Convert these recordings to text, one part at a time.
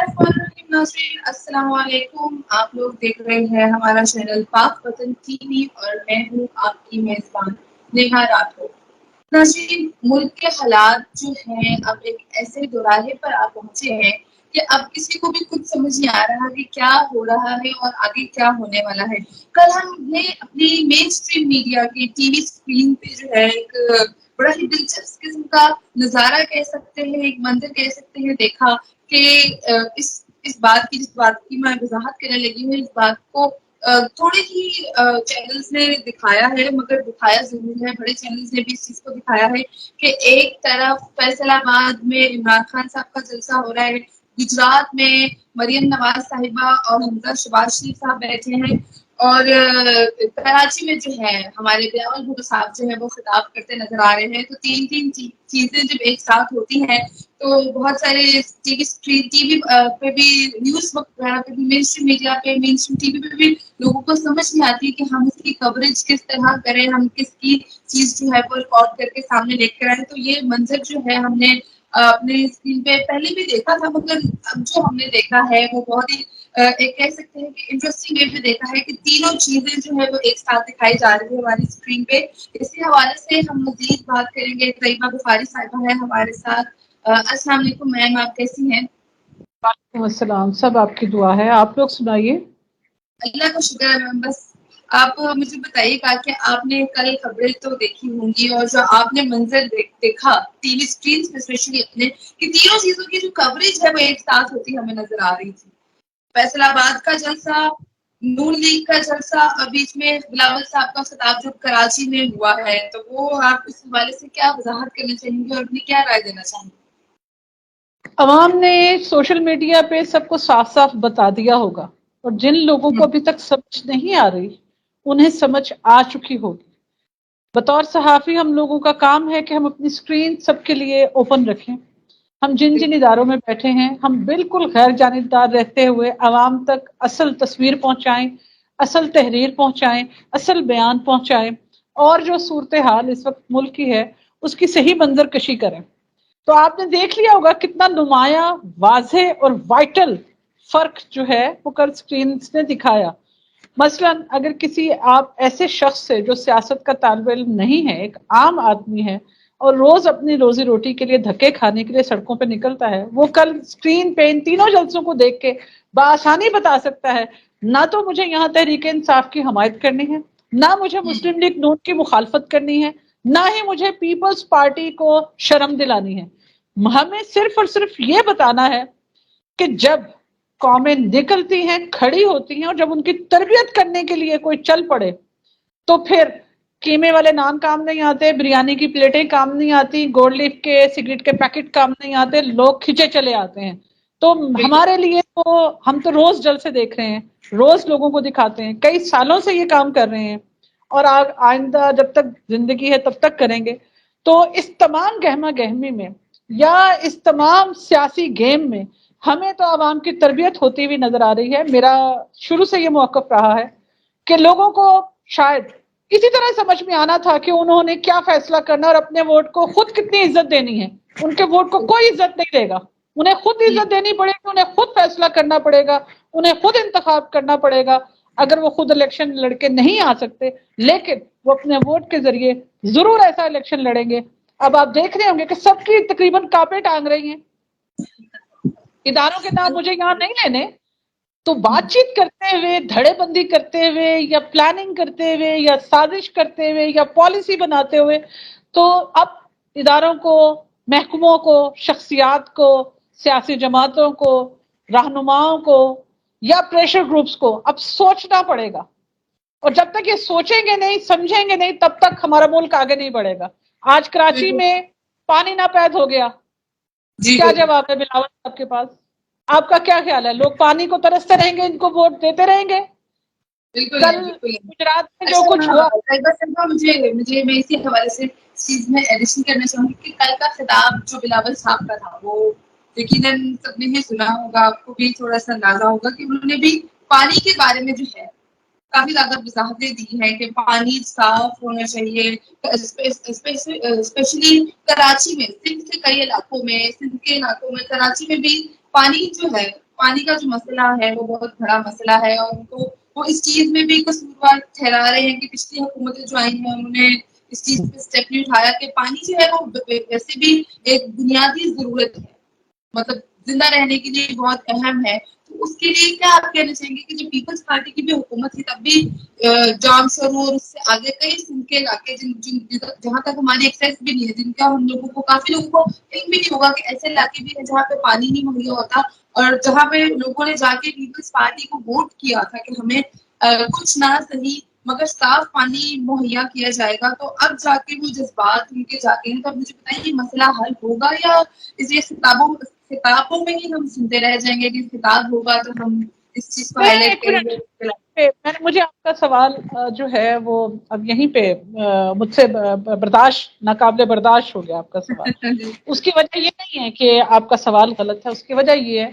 ناظرین السلام علیکم. آپ لوگ دیکھ رہے ہیں ہمارا چینل پاک وطن ٹی وی اور میں ہوں آپ کی میزبان نیہا راٹھور. ناظرین, ملک کے حالات جو ہیں اب ایک ایسے دوراہے پر آپ پہنچے ہیں کہ اب کسی کو بھی کچھ سمجھ نہیں آ رہا کہ کیا ہو رہا ہے اور آگے کیا ہونے والا ہے. کل ہم نے اپنی مین اسٹریم میڈیا کی ٹی وی اسکرین پہ جو ہے ایک بڑا ہی دلچسپ قسم کا نظارہ کہہ سکتے ہیں, ایک منظر کہہ سکتے ہیں, دیکھا کہ اس بات کی جس بات کی میں وضاحت کرنے لگی ہوں, اس بات کو تھوڑے ہی چینلز نے دکھایا ہے, مگر دکھایا ضرور ہے, بڑے چینلز نے بھی اس چیز کو دکھایا ہے کہ ایک طرف فیصل آباد میں عمران خان صاحب کا جلسہ ہو رہا ہے, گجرات میں مریم نواز صاحبہ اور حمزہ شہباز شریف صاحب بیٹھے ہیں, اور کراچی میں جو ہے ہمارے بلاول بھٹو صاحب جو ہے وہ خطاب کرتے نظر آ رہے ہیں. تو تین چیزیں جب ایک ساتھ ہوتی ہیں تو بہت سارے ٹی وی پہ بھی, نیوز وغیرہ پہ بھی, مین اسٹریم میڈیا پہ, مین اسٹریم ٹی وی پہ بھی لوگوں کو سمجھ نہیں آتی کہ ہم اس کی کوریج کس طرح کریں, ہم کس کی چیز جو ہے وہ ریکارڈ کر کے سامنے لے کر آئے. تو یہ منظر جو ہے ہم نے اپنے اسکرین پہ پہلے بھی دیکھا تھا, مگر اب جو ہم نے دیکھا ہے وہ بہت ہی ایک کہہ سکتے ہیں کہ انٹرسٹنگ وے پہ دیکھا ہے کہ تینوں چیزیں جو ہے وہ ایک ساتھ دکھائی جا رہی ہے ہماری اسکرین پہ. اسی حوالے سے ہم مزید بات کریں گے. طیبہ بخاری صاحبہ ہے ہمارے ساتھ. السلام علیکم میم, آپ کیسی ہیں؟ وعلیکم السلام, سب آپ کی دعا ہے. آپ لوگ سنائیے. اللہ کا شکر ہے میم. بس آپ مجھے بتائیے گا کہ آپ نے کل خبریں تو دیکھی ہوں گی, اور جو آپ نے منظر دیکھا ٹی وی اسکرین پہ اسپیشلی اپنے, کہ تینوں چیزوں کی جو کوریج ہے وہ ایک ساتھ ہوتی ہمیں نظر آ رہی تھی. فیصل آباد کا جلسہ, نون لیگ کا جلسہ, اور بیچ میں بلاول صاحب کا خطاب جو کراچی میں ہوا ہے, تو وہ آپ اس حوالے سے کیا وضاحت کرنا چاہیں گے اور اپنی کیا رائے دینا چاہیں گے؟ عوام نے سوشل میڈیا پہ سب کو صاف صاف بتا دیا ہوگا, اور جن لوگوں کو ابھی تک سمجھ نہیں آ رہی انہیں سمجھ آ چکی ہوگی. بطور صحافی ہم لوگوں کا کام ہے کہ ہم اپنی اسکرین سب کے لیے اوپن رکھیں. ہم جن اداروں میں بیٹھے ہیں ہم بالکل غیر جانبدار رہتے ہوئے عوام تک اصل تصویر پہنچائیں, اصل تحریر پہنچائیں, اصل بیان پہنچائیں, اور جو صورتحال اس وقت ملک کی ہے اس کی صحیح منظر کشی کریں. تو آپ نے دیکھ لیا ہوگا کتنا نمایاں, واضح اور وائٹل فرق جو ہے وہ کل اسکرینز نے دکھایا. مثلا اگر کسی آپ ایسے شخص سے جو سیاست کا طالب علم نہیں ہے, ایک عام آدمی ہے اور روز اپنی روزی روٹی کے لیے دھکے کھانے کے لیے سڑکوں پہ نکلتا ہے, وہ کل اسکرین پہ ان تینوں جلسوں کو دیکھ کے بآسانی بتا سکتا ہے نہ تو مجھے یہاں تحریک انصاف کی حمایت کرنی ہے, نہ مجھے مسلم لیگ نون کی مخالفت کرنی ہے, نہ ہی مجھے پیپلز پارٹی کو شرم دلانی ہے. ہمیں صرف اور صرف یہ بتانا ہے کہ جب قومیں نکلتی ہیں, کھڑی ہوتی ہیں, اور جب ان کی تربیت کرنے کے لیے کوئی چل پڑے تو پھر قیمے والے نان کام نہیں آتے, بریانی کی پلیٹیں کام نہیں آتی, گولڈ لیف کے سگریٹ کے پیکٹ کام نہیں آتے, لوگ کھچے چلے آتے ہیں. تو ہمارے لیے تو ہم تو روز جلسے دیکھ رہے ہیں, روز لوگوں کو دکھاتے ہیں, کئی سالوں سے یہ کام کر رہے ہیں, اور آئندہ جب تک زندگی ہے تب تک کریں گے. تو اس تمام گہما گہمی میں یا اس تمام سیاسی گیم میں ہمیں تو عوام کی تربیت ہوتی ہوئی نظر آ رہی ہے. میرا شروع سے یہ موقف رہا ہے کہ لوگوں کو شاید اسی طرح سمجھ میں آنا تھا کہ انہوں نے کیا فیصلہ کرنا اور اپنے ووٹ کو خود کتنی عزت دینی ہے. ان کے ووٹ کو کوئی عزت نہیں دے گا, انہیں خود عزت دینی پڑے گی, انہیں خود فیصلہ کرنا پڑے گا, انہیں خود انتخاب کرنا پڑے گا. اگر وہ خود الیکشن لڑکے نہیں آ سکتے, لیکن وہ اپنے ووٹ کے ذریعے ضرور ایسا الیکشن لڑیں گے. اب آپ دیکھ رہے ہوں گے کہ سب کی تقریباً کاپیں ٹانگ رہی ہیں. اداروں کے نام مجھے یہاں نہیں لینے, تو بات چیت کرتے ہوئے, دھڑے بندی کرتے ہوئے, یا پلاننگ کرتے ہوئے, یا سازش کرتے ہوئے, یا پالیسی بناتے ہوئے, تو اب اداروں کو, محکموں کو, شخصیات کو, سیاسی جماعتوں کو, رہنماؤں کو, یا پریشر گروپس کو اب سوچنا پڑے گا. اور جب تک یہ سوچیں گے نہیں, سمجھیں گے نہیں, تب تک ہمارا ملک آگے نہیں بڑھے گا. آج کراچی میں پانی ناپید ہو گیا, کیا جواب ہے بلاول صاحب کے پاس؟ آپ کا کیا خیال ہے؟ لوگ پانی کو ترستے رہیں گے, ان کو ووٹ دیتے رہیں گے؟ بالکل کل بالکل. گجرات میں جو کچھ ہوا, اچھا, مجھے میں اسی حوالے سے چیز میں ایڈیشن کرنا چاہوں گی کہ کل کا خطاب جو بلاول صاحب کا تھا وہ یقیناً سب نے ہی سنا ہوگا, آپ کو بھی تھوڑا سا اندازہ ہوگا کہ انہوں نے بھی پانی کے بارے میں جو ہے کافی زیادہ وضاحتیں دی ہیں کہ پانی صاف ہونا چاہیے. اسپیشلی کراچی میں, سندھ کے کئی علاقوں میں, سندھ کے علاقوں میں, کراچی میں بھی پانی جو ہے پانی کا جو مسئلہ ہے وہ بہت بڑا مسئلہ ہے، اور ان کو وہ اس چیز میں بھی قصوروار ٹھہرا رہے ہیں کہ پچھلی حکومتیں جو آئی ہیں انہوں نے اس چیز پہ اسٹیپ نہیں اٹھایا کہ پانی جو ہے وہ ویسے بھی ایک بنیادی ضرورت ہے، مطلب زندہ رہنے کے لیے بہت اہم ہے. تو اس کے لیے کیا آپ کہنا چاہیں گے کہ جو پیپلز پارٹی کی بھی حکومت تھی تب بھی جام شروع اور اس سے آگے کئی سن کے علاقے جہاں تک ہماری ایکسیس بھی نہیں ہے، جن کا ہم لوگوں کو کافی لوگوں کو علم بھی نہیں ہوگا کہ ایسے علاقے بھی ہیں جہاں پہ پانی نہیں مہیا ہوتا، اور جہاں پہ لوگوں نے جا کے پیپلز پارٹی کو ووٹ کیا تھا کہ ہمیں کچھ نہ صحیح مگر صاف پانی مہیا کیا جائے گا. تو اب جا کے وہ جذبات ان کے جاتے ہیں. تو اب مجھے بتائیے مسئلہ حل ہوگا یا اس خطابوں میں ہی ہم سنتے رہ جائیں گے کہ خطاب ہوگا تو ہم اس چیز کو ہائی لائٹ ایک کریں منٹ، گے؟ مجھے آپ کا سوال جو ہے وہ اب یہیں پہ مجھ سے برداشت ناقابل برداشت ہو گیا آپ کا سوال. اس کی وجہ یہ نہیں ہے کہ آپ کا سوال غلط ہے، اس کی وجہ یہ ہے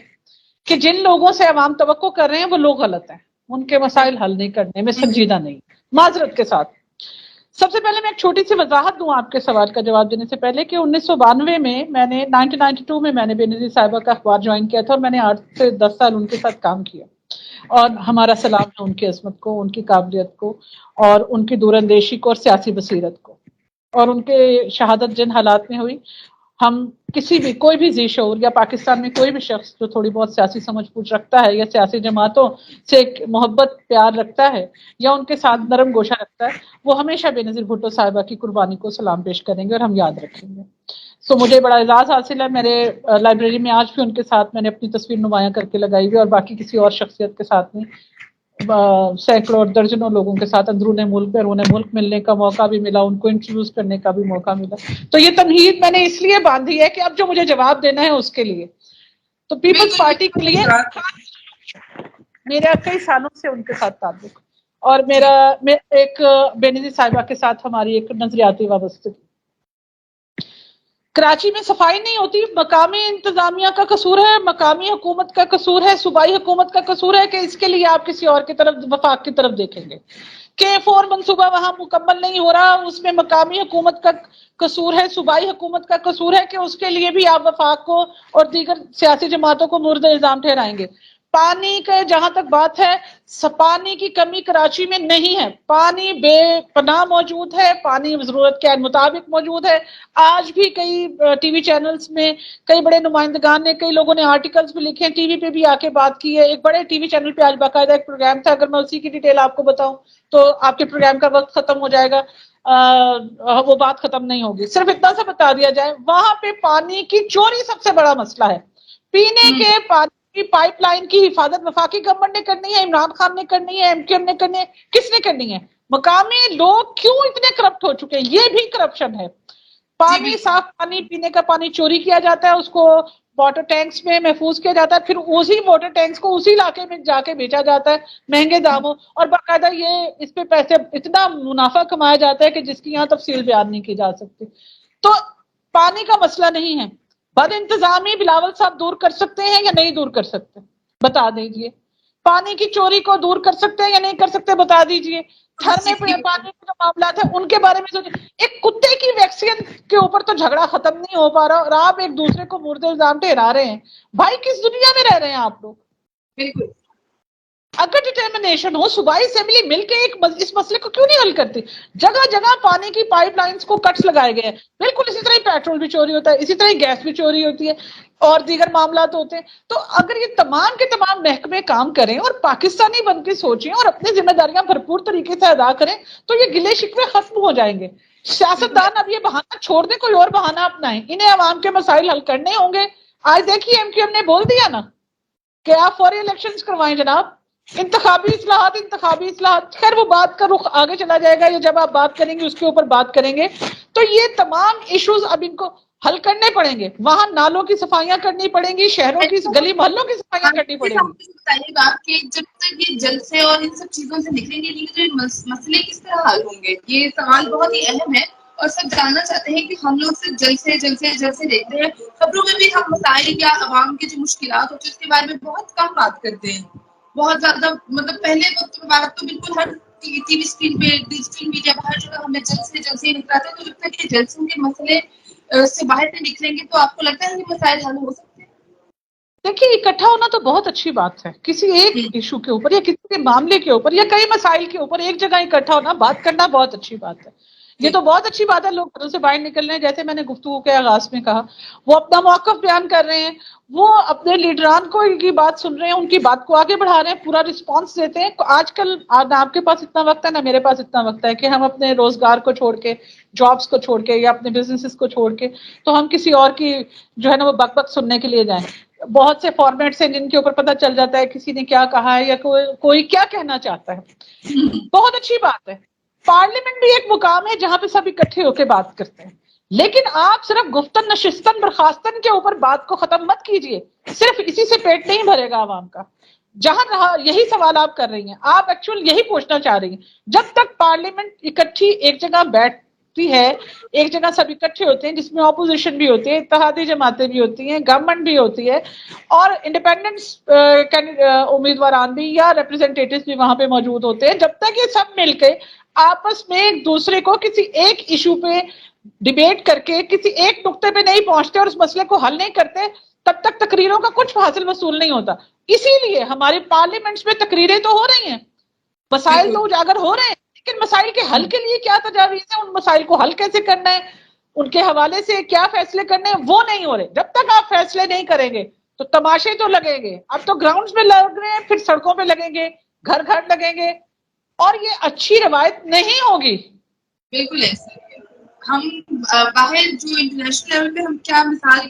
کہ جن لوگوں سے عوام توقع کر رہے ہیں وہ لوگ غلط ہیں، ان کے مسائل حل نہیں کرنے میں سنجیدہ نہیں، معذرت کے ساتھ. سب سے پہلے میں ایک چھوٹی سی وضاحت دوں آپ کے سوال کا جواب دینے سے پہلے کہ 1992 میں نے 1992 میں نے بینظیر صاحبہ کا اخبار جوائن کیا تھا، اور میں نے 8 سے 10 سال ان کے ساتھ کام کیا. اور ہمارا سلام ہے ان کی عظمت کو، ان کی قابلیت کو، اور ان کی دور اندیشی کو اور سیاسی بصیرت کو. اور ان کے شہادت جن حالات میں ہوئی، ہم کسی بھی کوئی بھی ذی شعور یا پاکستان میں کوئی بھی شخص جو تھوڑی بہت سیاسی سمجھ بوجھ رکھتا ہے یا سیاسی جماعتوں سے محبت پیار رکھتا ہے یا ان کے ساتھ نرم گوشہ رکھتا ہے، وہ ہمیشہ بینظیر بھٹو صاحبہ کی قربانی کو سلام پیش کریں گے اور ہم یاد رکھیں گے. مجھے بڑا اعزاز حاصل ہے، میرے لائبریری میں آج بھی ان کے ساتھ میں نے اپنی تصویر نمایاں کر کے لگائی ہوئی، اور باقی کسی اور شخصیت کے ساتھ نہیں. سینکڑوں اور درجنوں لوگوں کے ساتھ اندرون ملک بیرون ملک ملنے کا موقع بھی ملا، ان کو انٹروڈیوس کرنے کا بھی موقع ملا. تو یہ تمہید میں نے اس لیے باندھی ہے کہ اب جو مجھے جواب دینا ہے اس کے لیے. تو پیپلز پارٹی کے لیے میرا کئی سالوں سے ان کے ساتھ تعلق، اور میرا ایک بینظیر صاحبہ کے ساتھ ہماری ایک نظریاتی وابستگی. کراچی میں صفائی نہیں ہوتی، مقامی انتظامیہ کا قصور ہے، مقامی حکومت کا قصور ہے، صوبائی حکومت کا قصور ہے کہ اس کے لیے آپ کسی اور کی طرف وفاق کی طرف دیکھیں گے. K4 منصوبہ وہاں مکمل نہیں ہو رہا، اس میں مقامی حکومت کا قصور ہے، صوبائی حکومت کا قصور ہے کہ اس کے لیے بھی آپ وفاق کو اور دیگر سیاسی جماعتوں کو مورد الزام ٹھہرائیں گے. پانی کا جہاں تک بات ہے، پانی کی کمی کراچی میں نہیں ہے، پانی بے پناہ موجود ہے، پانی ضرورت کے مطابق موجود ہے. آج بھی کئی ٹی وی چینلز میں کئی بڑے نمائندگان نے، کئی لوگوں نے آرٹیکلز بھی لکھے ہیں، ٹی وی پہ بھی آ کے بات کی ہے. ایک بڑے ٹی وی چینل پہ آج باقاعدہ ایک پروگرام تھا، اگر میں اسی کی ڈیٹیل آپ کو بتاؤں تو آپ کے پروگرام کا وقت ختم ہو جائے گا، وہ بات ختم نہیں ہوگی. صرف اتنا سا بتا دیا جائے، وہاں پہ پانی کی چوری سب سے بڑا مسئلہ ہے. پینے کے پانی کی پائپ لائن کی حفاظت وفاقی گورنمنٹ نے کرنی ہے، عمران خان نے کرنی ہے، MQM نے کرنی ہے، کس نے کرنی ہے؟ مقامی لوگ کیوں اتنے کرپٹ ہو چکے ہیں؟ یہ بھی کرپشن ہے. پانی، صاف پانی، پینے کا پانی چوری کیا جاتا ہے، اس کو واٹر ٹینکس میں محفوظ کیا جاتا ہے، پھر اسی واٹر ٹینکس کو اسی علاقے میں جا کے بیچا جاتا ہے مہنگے داموں، اور باقاعدہ یہ اس پہ پیسے اتنا منافع کمایا جاتا ہے کہ جس کی یہاں تفصیل بیان نہیں کی جا سکتی. تو پانی کا مسئلہ نہیں ہے. بد انتظامی بلاول صاحب دور کر سکتے ہیں یا نہیں دور کر سکتے؟ بتا دیجئے. پانی کی چوری کو دور کر سکتے ہیں یا نہیں کر سکتے؟ بتا دیجئے. گھر میں پانی کے جو معاملات ہیں ان کے بارے میں سوچیں. ایک کتے کی ویکسین کے اوپر تو جھگڑا ختم نہیں ہو پا رہا، اور آپ ایک دوسرے کو مورد الزام ٹھہرا رہے ہیں. بھائی کس دنیا میں رہ رہے ہیں آپ لوگ؟ بالکل. اگر ڈٹرمنیشن ہو، صوبائی اسمبلی مل کے اس مسئلے کو کیوں نہیں حل کرتی؟ جگہ جگہ پانی کی پائپ لائنز کو کٹس لگائے گئے ہیں. بالکل اسی طرح ہی پیٹرول بھی چوری ہوتا ہے، اسی طرح ہی گیس بھی چوری ہوتی ہے، اور دیگر معاملات ہوتے ہیں. تو اگر یہ تمام کے تمام محکمے کام کریں اور پاکستانی بن کے سوچیں اور اپنی ذمہ داریاں بھرپور طریقے سے ادا کریں تو یہ گلے شکوے ختم ہو جائیں گے. سیاستدان اب یہ بہانہ چھوڑ دیں، کوئی اور بہانہ اپنائیں. انہیں عوام کے مسائل حل کرنے ہوں گے. آج دیکھیے MQM نے بول دیا نا کہ آپ فوری الیکشنز کروائیں جناب، انتخابی اصلاحات. خیر وہ بات کا رخ آگے چلا جائے گا، یہ جب آپ بات کریں گے اس کے اوپر بات کریں گے. تو یہ تمام ایشوز اب ان کو حل کرنے پڑیں گے. وہاں نالوں کی صفائیاں کرنی پڑیں گی، شہروں کی گلی محلوں کی صفائیاں کرنی پڑیں گی. بتائیے گا کہ جب تک یہ جلسے اور ان سب چیزوں سے نکلیں گے نہیں تو مسئلے کس طرح حل ہوں گے؟ یہ سوال بہت ہی اہم ہے، اور سب جاننا چاہتے ہیں کہ ہم لوگ صرف جلسے دیکھتے ہیں. خبروں میں بھی ہم مسائل یا عوام کی جو مشکلات ہوتی ہیں اس کے بارے میں بہت کم بات کرتے ہیں. بہت زیادہ مطلب پہلے وقت میں بات تو بالکل ہر ٹی وی اسکرین پہ، ڈیجیٹل میڈیا پہ ہر جگہ ہمیں جلسے نکلاتے ہیں. تو جب تک یہ جلسوں کے مسئلے سے باہر نہیں نکلیں گے تو آپ کو لگتا ہے کہ مسائل حل ہو سکتے ہیں؟ دیکھیے اکٹھا ہونا تو بہت اچھی بات ہے، کسی ایک ایشو کے اوپر یا کسی کے معاملے کے اوپر یا کئی مسائل کے اوپر ایک جگہ اکٹھا ہونا، بات کرنا بہت اچھی بات ہے. یہ تو بہت اچھی بات ہے. لوگ گھروں سے باہر نکل رہے ہیں، جیسے میں نے گفتگو کے آغاز میں کہا، وہ اپنا موقف بیان کر رہے ہیں، وہ اپنے لیڈران کو کی بات سن رہے ہیں، ان کی بات کو آگے بڑھا رہے ہیں، پورا رسپانس دیتے ہیں. آج کل نہ آپ کے پاس اتنا وقت ہے نہ میرے پاس اتنا وقت ہے کہ ہم اپنے روزگار کو چھوڑ کے، جابس کو چھوڑ کے یا اپنے بزنسز کو چھوڑ کے تو ہم کسی اور کی جو ہے نا وہ بک بک سننے کے لیے جائیں. بہت سے فارمیٹس ہیں جن کے اوپر پتہ چل جاتا ہے کسی نے کیا کہا ہے یا کوئی کیا کہنا چاہتا ہے. بہت اچھی بات ہے. پارلیمنٹ بھی ایک مقام ہے جہاں پہ سب اکٹھے ہو کے بات کرتے ہیں، لیکن آپ صرف گفتن نشستن برخاستن کے اوپر بات کو ختم مت کیجئے. صرف اسی سے پیٹ نہیں بھرے گا عوام کا. جہاں رہا یہی سوال آپ کر رہی ہیں، آپ ایکچوئل یہی پوچھنا چاہ رہی ہیں. جب تک پارلیمنٹ اکٹھی ایک جگہ بیٹھتی ہے، ایک جگہ سب اکٹھے ہوتے ہیں جس میں اپوزیشن بھی ہوتی ہے، اتحادی جماعتیں بھی ہوتی ہیں، گورنمنٹ بھی ہوتی ہے اور انڈیپینڈنٹ امیدواران بھی یا ریپرزینٹیٹیوز بھی وہاں پہ موجود ہوتے ہیں، جب تک یہ سب مل کے آپس میں ایک دوسرے کو کسی ایک ایشو پہ ڈیبیٹ کر کے کسی ایک نقطے پہ نہیں پہنچتے اور اس مسئلے کو حل نہیں کرتے، تب تک تقریروں کا کچھ حاصل وصول نہیں ہوتا. اسی لیے ہمارے پارلیمنٹس میں تقریریں تو ہو رہی ہیں، مسائل تو اجاگر ہو رہے ہیں، لیکن مسائل کے حل کے لیے کیا تجاویز ہیں، ان مسائل کو حل کیسے کرنا ہے، ان کے حوالے سے کیا فیصلے کرنے ہیں، وہ نہیں ہو رہے. جب تک آپ فیصلے نہیں کریں گے تو تماشے تو لگیں گے. اب تو گراؤنڈز میں لگ رہے ہیں، پھر سڑکوں پہ لگیں گے، گھر گھر لگیں گے، اور یہ اچھی روایت نہیں ہوگی. بالکل ایسا ہے. ہم باہر جو انٹرنیشنل لیول پہ ہم کیا مثال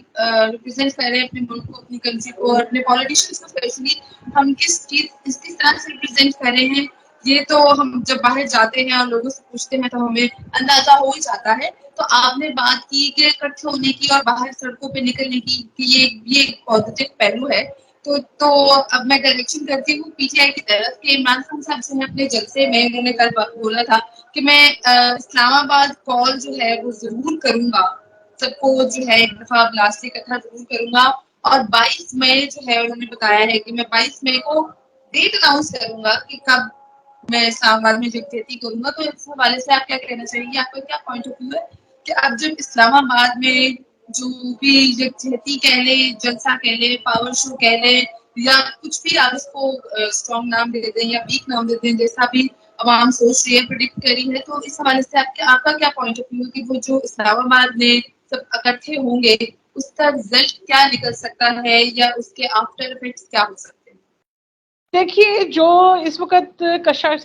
ریپرزینٹ کر رہے ہیں اپنے ملک کو، اپنی کنٹری کو اور اپنے پالیٹیشینس کو اسپیشلی، ہم کس طرح سے ریپرزینٹ کر رہے ہیں، یہ تو ہم جب باہر جاتے ہیں اور لوگوں سے پوچھتے ہیں تو ہمیں اندازہ ہو ہی جاتا ہے. تو آپ نے بات کی کہ اکٹھے ہونے کی اور باہر سڑکوں پہ نکلنے کی، یہ ایک پازیٹیو پہلو ہے. تو اب میں ڈائریکشن کرتی ہوں پی ٹی آئی کی طرف کہ عمران خان صاحب سے اپنے جلسے میں انہوں نے کل بولا تھا کہ میں اسلام آباد کال جو ہے وہ ضرور کروں گا، سب کو جو ہے ایک دفعہ بلاسٹ اکٹھا ضرور کروں گا. اور 22 مئی جو ہے انہوں نے بتایا ہے کہ میں 22 مئی کو ڈیٹ اناؤنس کروں گا کہ کب میں اسلام آباد میں یکجہتی کروں گا. تو اس حوالے سے آپ کیا کہنا چاہیں گے، آپ کا کیا پوائنٹ آف ویو ہے کہ اب جب اسلام آباد میں جو بھی یکجہتی کہہ لے، جلسہ کہہ لے، پاور شو کہہ لے، یا کچھ بھی آپ اس کو اسٹرانگ نام دے دیں یا ویک نام دے دیں، جیسا بھی عوام سوچ رہی ہے، پریڈکٹ کری ہے، تو اس حوالے سے آپ کا کیا پوائنٹ آف ویو ہے کہ وہ جو اسلام آباد میں سب اکٹھے ہوں گے اس کا رزلٹ کیا نکل سکتا ہے یا اس کے آفٹر افیکٹس کیا ہو سکتے ہیں؟ دیکھیے جو اس وقت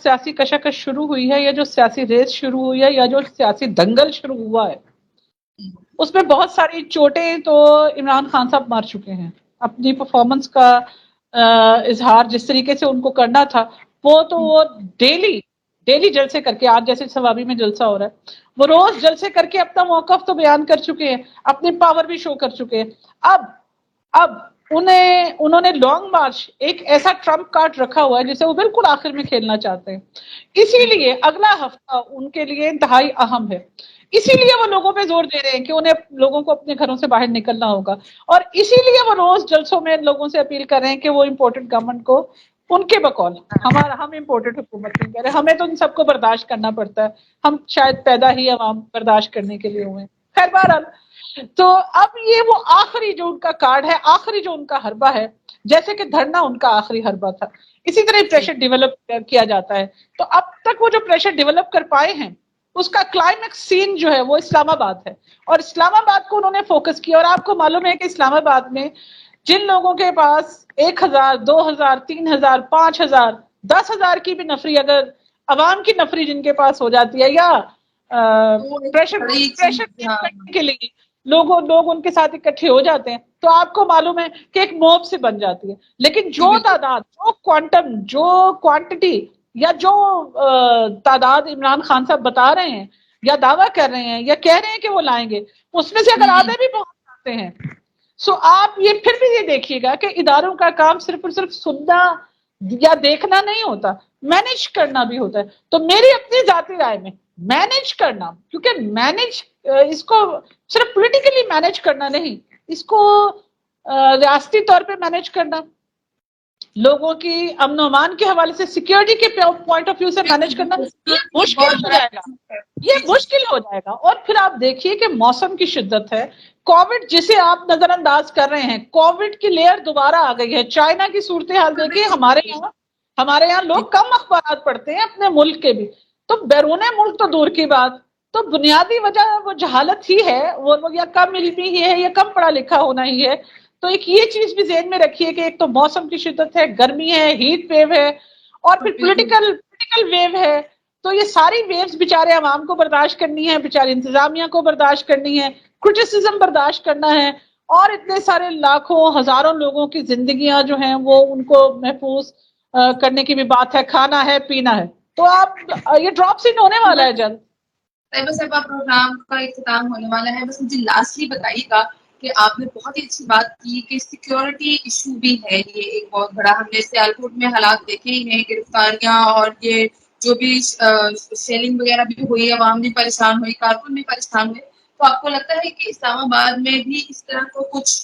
سیاسی کشاکش شروع ہوئی ہے، یا جو سیاسی ریس شروع ہوئی ہے، یا جو سیاسی دنگل شروع ہوا ہے، اس میں بہت ساری چوٹیں تو عمران خان صاحب مار چکے ہیں. اپنی پرفارمنس کا اظہار جس طریقے سے ان کو کرنا تھا، وہ ڈیلی جلسے کر کے، آج جیسے سوابی میں جلسہ ہو رہا ہے، وہ روز جلسے کر کے اپنا موقف تو بیان کر چکے ہیں، اپنی پاور بھی شو کر چکے ہیں. اب انہوں نے لانگ مارچ ایک ایسا ٹرمپ کارڈ رکھا ہوا ہے جسے وہ بالکل آخر میں کھیلنا چاہتے ہیں. اسی لیے اگلا ہفتہ ان کے لیے انتہائی اہم ہے. اسی لیے وہ لوگوں پہ زور دے رہے ہیں کہ انہیں لوگوں کو اپنے گھروں سے باہر نکلنا ہوگا، اور اسی لیے وہ روز جلسوں میں لوگوں سے اپیل کر رہے ہیں کہ وہ امپورٹنٹ گورنمنٹ کو، ان کے بقول ہم امپورٹنٹ حکومت نہیں کر رہے، ہمیں تو ان سب کو برداشت کرنا پڑتا ہے، ہم شاید پیدا ہی عوام برداشت کرنے کے لیے ہوئے. خیر بہرحال، تو اب یہ وہ آخری جو ان کا کارڈ ہے، آخری جو ان کا حربہ ہے، جیسے کہ دھرنا ان کا آخری حربہ تھا، اسی طرح پریشر ڈیولپ کیا جاتا ہے. تو اب تک وہ جو پریشر ڈیولپ کر پائے ہیں اس کا کلائمیکس سین جو ہے وہ اسلام آباد ہے، اور اسلام آباد کو انہوں نے فوکس کیا. اور آپ کو معلوم ہے کہ اسلام آباد میں جن لوگوں کے پاس 1000 2000 3000 5000 10,000 کی بھی نفری، اگر عوام کی نفری جن کے پاس ہو جاتی ہے، یا پریشر کرنے کے لیے لوگ ان کے ساتھ اکٹھے ہو جاتے ہیں، تو آپ کو معلوم ہے کہ ایک موب سے بن جاتی ہے. لیکن جو تعداد، جو کوانٹم، جو کوانٹٹی، یا جو تعداد عمران خان صاحب بتا رہے ہیں یا دعویٰ کر رہے ہیں یا کہہ رہے ہیں کہ وہ لائیں گے، اس میں سے اگر آدھے بھی پہنچ جاتے ہیں، سو آپ یہ پھر بھی یہ دیکھیے گا کہ اداروں کا کام صرف اور صرف سننا یا دیکھنا نہیں ہوتا، مینج کرنا بھی ہوتا ہے. تو میری اپنی ذاتی رائے میں مینج کرنا، کیونکہ مینج اس کو صرف پولیٹیکلی مینج کرنا نہیں، اس کو ریاستی طور پہ مینج کرنا، لوگوں کی امن و امان کے حوالے سے, سیکیورٹی کے پوائنٹ آف ویو سے مینج کرنا, یہ مشکل ہو جائے گا, یہ مشکل ہو جائے گا. اور پھر آپ دیکھیے کہ موسم کی شدت ہے, کووڈ جسے آپ نظر انداز کر رہے ہیں, کووڈ کی لیئر دوبارہ آ گئی ہے. چائنا کی صورتحال دیکھیے, ہمارے یہاں لوگ کم اخبارات پڑھتے ہیں اپنے ملک کے بھی, تو بیرون ملک تو دور کی بات. تو بنیادی وجہ وہ جہالت ہی ہے, وہ یا کم علمی ہی ہے یا کم پڑھا لکھا ہونا ہی ہے. تو ایک یہ چیز بھی ذہن میں رکھیے کہ ایک تو موسم کی شدت ہے, گرمی ہے, ہیٹ ویو ہے, اور پھر پولیٹیکل ویو ہے. تو یہ ساری ویوز بیچارے عوام کو برداشت کرنی ہے, بیچارے انتظامیہ کو برداشت کرنی ہے, کرٹیسزم برداشت کرنا ہے, اور اتنے سارے لاکھوں ہزاروں لوگوں کی زندگیاں جو ہیں وہ ان کو محفوظ کرنے کی بھی بات ہے, کھانا ہے, پینا ہے. تو آپ یہ ڈراپ سین ہونے والا ہے جلد. طیبہ صاحبہ, پروگرام کا اختتام ہونے والا ہے, بس مجھے لاسٹلی بتائیے گا کہ آپ نے بہت ہی اچھی بات کی کہ سیکیورٹی ایشو بھی ہے یہ ایک بہت بڑا. ہم نے سیالکوٹ میں حالات دیکھے ہی ہیں, گرفتاریاں اور یہ جو بھی شیلنگ وغیرہ بھی ہوئی, عوام بھی پریشان ہوئی, کارکن بھی پریشان ہوئے. تو آپ کو لگتا ہے کہ اسلام آباد میں بھی اس طرح کو کچھ,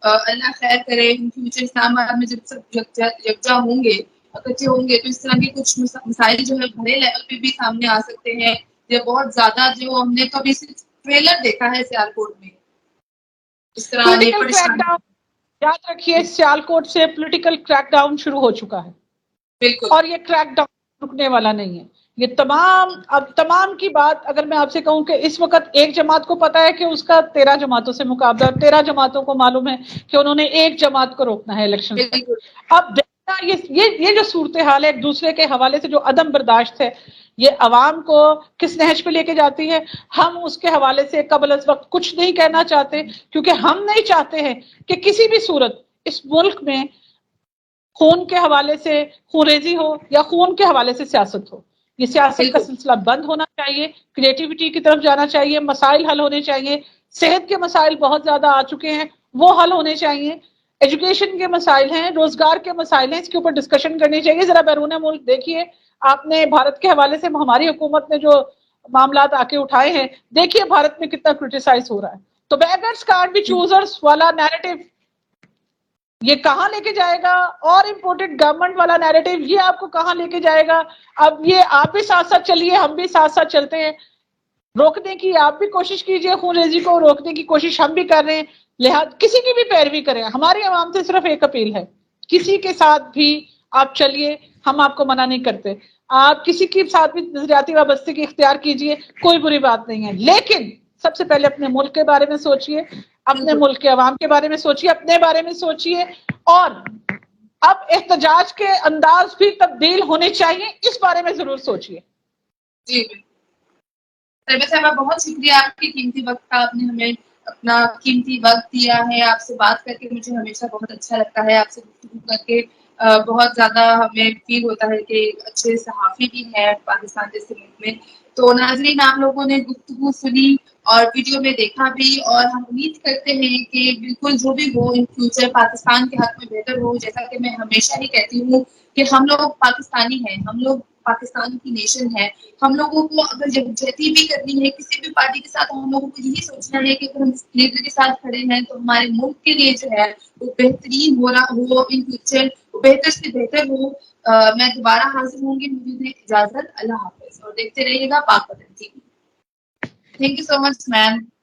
اللہ خیر کرے, فیوچر اسلام آباد میں جب سب یکجا ہوں گے, اکٹھے ہوں گے, تو اس طرح کے کچھ مسائل جو ہے بڑے لیول پہ بھی سامنے آ سکتے ہیں. یہ بہت زیادہ جو ہم نے تو ابھی صرف ٹریلر دیکھا ہے سیالکوٹ میں, اس طرح یہ پولیٹیکل کریک پریشانی. ڈاؤن, یاد رکھیے سیالکوٹ سے پولیٹیکل کریک ڈاؤن شروع ہو چکا ہے, بالکل, اور یہ کریک ڈاؤن رکنے والا نہیں ہے. یہ تمام کی بات اگر میں آپ سے کہوں کہ اس وقت ایک جماعت کو پتا ہے کہ اس کا 13 جماعتوں سے مقابلہ, 13 جماعتوں کو معلوم ہے کہ انہوں نے ایک جماعت کو روکنا ہے الیکشن تک. بالکل, اب دیکھنا یہ جو صورتحال ہے ایک دوسرے کے حوالے سے جو عدم برداشت ہے, یہ عوام کو کس نہج پہ لے کے جاتی ہے. ہم اس کے حوالے سے قبل از وقت کچھ نہیں کہنا چاہتے, کیونکہ ہم نہیں چاہتے ہیں کہ کسی بھی صورت اس ملک میں خون کے حوالے سے خونریزی ہو یا خون کے حوالے سے سیاست ہو. یہ سیاست کا بالکل, سلسلہ بند ہونا چاہیے, کریٹیوٹی کی طرف جانا چاہیے, مسائل حل ہونے چاہیے. صحت کے مسائل بہت زیادہ آ چکے ہیں, وہ حل ہونے چاہیے. ایجوکیشن کے مسائل ہیں, روزگار کے مسائل ہیں, اس کے اوپر ڈسکشن کرنی چاہیے. ذرا بیرون ملک دیکھیے, آپ نے بھارت کے حوالے سے ہماری حکومت نے جو معاملات آ کے اٹھائے ہیں, دیکھیے بھارت میں کتنا کرٹیسائز ہو رہا ہے. تو بیگرز کانٹ بی چوزرز والا نیریٹو یہ کہاں لے کے جائے گا, اور امپورٹنٹ گورنمنٹ والا نیریٹو یہ آپ کو کہاں لے کے جائے گا. اب یہ آپ بھی ساتھ ساتھ چلیے, ہم بھی ساتھ ساتھ چلتے ہیں, روکنے کی آپ بھی کوشش کیجئے, خون ریزی کو روکنے کی کوشش ہم بھی کر رہے ہیں. لہٰذا کسی کی بھی پیروی کریں. ہماری عوام سے صرف ایک اپیل ہے, کسی کے ساتھ بھی آپ چلیے, ہم آپ کو منع نہیں کرتے. آپ کسی کے ساتھ بھی نظریاتی وابستگی اختیار کیجئے, کوئی بری بات نہیں ہے, لیکن سب سے پہلے اپنے ملک کے بارے میں سوچئے, اپنے بالکل. ملک کے عوام کے بارے میں سوچئے, اپنے بارے میں سوچئے. اور اب احتجاج کے انداز بھی تبدیل ہونے چاہیے, اس بارے میں ضرور سوچئے. جی بالکل. طیبہ صاحبہ, بہت شکریہ آپ کی قیمتی وقت کا, آپ نے ہمیں اپنا قیمتی وقت دیا ہے. آپ سے بات کر کے مجھے ہمیشہ بہت اچھا لگتا ہے, آپ سے گفتگو کر کے بہت زیادہ ہمیں فیل ہوتا ہے کہ اچھے صحافی بھی ہیں پاکستان جیسے ملک میں. تو ناظرین, آپ لوگوں نے گفتگو سنی اور ویڈیو میں دیکھا بھی, اور ہم امید کرتے ہیں کہ بالکل جو بھی ہو ان فیوچر پاکستان کے حق میں بہتر ہو. جیسا کہ میں ہمیشہ ہی کہتی ہوں کہ ہم لوگ پاکستانی ہیں, ہم لوگ پاکستان کی نیشن ہے. ہم لوگوں کو اگر یکجہتی بھی کرنی ہے کسی بھی پارٹی کے ساتھ, ہم لوگوں کو یہی سوچنا ہے کہ اگر ہم لیڈر کے ساتھ کھڑے ہیں تو ہمارے ملک کے لیے جو ہے وہ بہترین ہو رہا ہو, ان فیوچر بہتر سے بہتر ہو. میں دوبارہ حاضر ہوں گی, مجھے دیں اجازت. اللہ حافظ, اور دیکھتے رہیے گا پاک پتن T V. Thank you so much ma'am.